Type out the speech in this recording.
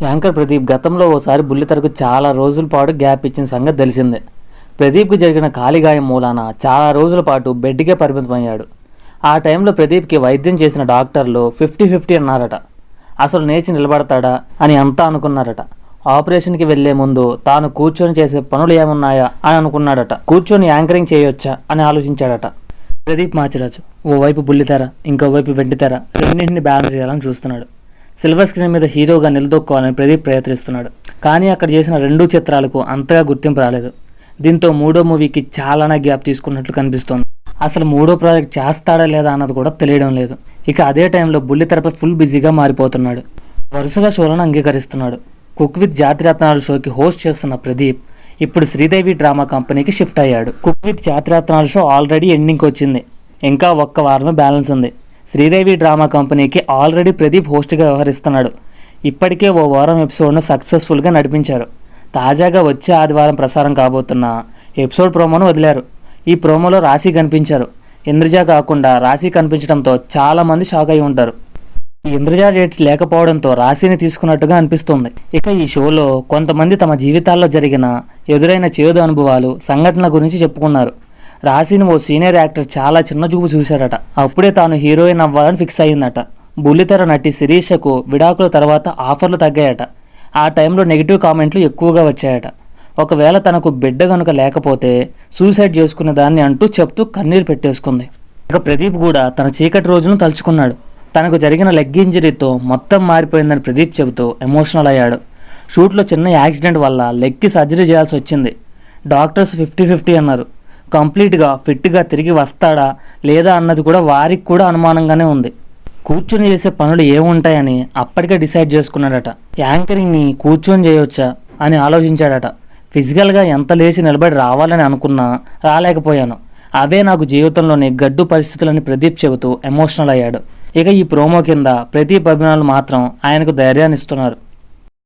Anchor Pradeep గతంలో ఓసారి బుల్లితెరకు చాలా రోజుల పాటు గ్యాప్ ఇచ్చిన సంగతి తెలిసిందే. ప్రదీప్కి జరిగిన కాలిగాయం మూలాన చాలా రోజుల పాటు బెడ్కే పరిమితమయ్యాడు. ఆ టైంలో ప్రదీప్కి వైద్యం చేసిన డాక్టర్లు 50-50 అన్నారట. అసలు లేచి నిలబడతాడా అని అంతా అనుకున్నారట. ఆపరేషన్కి వెళ్లే ముందు తాను కూర్చొని చేసే పనులు ఏమున్నాయా అని అనుకున్నాడట. కూర్చొని యాంకరింగ్ చేయొచ్చా అని ఆలోచించాడట. ప్రదీప్ మాచిరాజు ఓవైపు బుల్లితెర, ఇంకోవైపు వెండితెర, రెండింటిని బ్యాలెన్స్ చేయాలని చూస్తున్నాడు. సిల్వర్ స్క్రీన్ మీద హీరోగా నిలదొక్కోవాలని ప్రదీప్ ప్రయత్నిస్తున్నాడు. కానీ అక్కడ చేసిన 2 చిత్రాలకు అంతగా గుర్తింపు రాలేదు. దీంతో 3వ మూవీకి చాలానే గ్యాప్ తీసుకున్నట్లు కనిపిస్తోంది. అసలు 3వ ప్రాజెక్ట్ చేస్తాడా లేదా అన్నది కూడా తెలియడం లేదు. ఇక అదే టైంలో బుల్లితెరపై ఫుల్ బిజీగా మారిపోతున్నాడు. వరుసగా షోలను అంగీకరిస్తున్నాడు. కుక్ విత్ జాతిరత్నాలు షోకి హోస్ట్ చేస్తున్న ప్రదీప్ ఇప్పుడు శ్రీదేవి డ్రామా కంపెనీకి షిఫ్ట్ అయ్యాడు. Cook with Jathiratnalu show already ఎండింగ్కి వచ్చింది. ఇంకా ఒక్క వారమే బ్యాలెన్స్ ఉంది. శ్రీదేవి డ్రామా కంపెనీకి ఆల్రెడీ ప్రదీప్ హోస్ట్గా వ్యవహరిస్తున్నాడు. ఇప్పటికే ఓ వారం ఎపిసోడ్ను సక్సెస్ఫుల్గా నడిపించారు. తాజాగా వచ్చే ఆదివారం ప్రసారం కాబోతున్న ఎపిసోడ్ ప్రోమోను వదిలారు. ఈ ప్రోమోలో రాశి కనిపించారు. ఇంద్రజ కాకుండా రాశి కనిపించడంతో చాలామంది షాక్ అయి ఉంటారు. ఈ ఇంద్రజ డేట్స్ లేకపోవడంతో రాశిని తీసుకున్నట్టుగా అనిపిస్తుంది. ఇక ఈ షోలో కొంతమంది తమ జీవితాల్లో జరిగిన ఎదురైన చేదు అనుభవాలు, సంఘటనల గురించి చెప్పుకున్నారు. రాశిని ఓ సీనియర్ యాక్టర్ చాలా చిన్న చూపు చూశారట. అప్పుడే తాను హీరోయిన్ అవ్వాలని ఫిక్స్ అయ్యిందట. బుల్లితెర నటి శిరీషకు విడాకుల తర్వాత ఆఫర్లు తగ్గాయట. ఆ టైంలో నెగిటివ్ కామెంట్లు ఎక్కువగా వచ్చాయట. ఒకవేళ తనకు బిడ్డ కనుక లేకపోతే సూసైడ్ చేసుకునే దాన్ని అంటూ చెప్తూ కన్నీరు పెట్టేసుకుంది. ఇక ప్రదీప్ కూడా తన చీకటి రోజును తలుచుకున్నాడు. తనకు జరిగిన లెగ్ ఇంజరీతో మొత్తం మారిపోయిందని ప్రదీప్ చెబుతూ ఎమోషనల్ అయ్యాడు. షూట్లో చిన్న యాక్సిడెంట్ వల్ల లెగ్కి సర్జరీ చేయాల్సి వచ్చింది. డాక్టర్స్ 50-50 అన్నారు. కంప్లీట్గా ఫిట్గా తిరిగి వస్తాడా లేదా అన్నది కూడా వారికి కూడా అనుమానంగానే ఉంది. కూర్చొని చేసే పనులు ఏముంటాయని అప్పటికే డిసైడ్ చేసుకున్నాడట. యాంకరింగ్ని కూర్చొని చేయొచ్చా అని ఆలోచించాడట. ఫిజికల్గా ఎంత లేచి నిలబడి రావాలని అనుకున్నా రాలేకపోయాను. అవే నాకు జీవితంలోని గడ్డు పరిస్థితులని ప్రదీప్ చెబుతూ ఎమోషనల్ అయ్యాడు. ఇక ఈ ప్రోమో కింద ప్రదీప్ అభిమానులు మాత్రం ఆయనకు ధైర్యాన్ని ఇస్తున్నారు.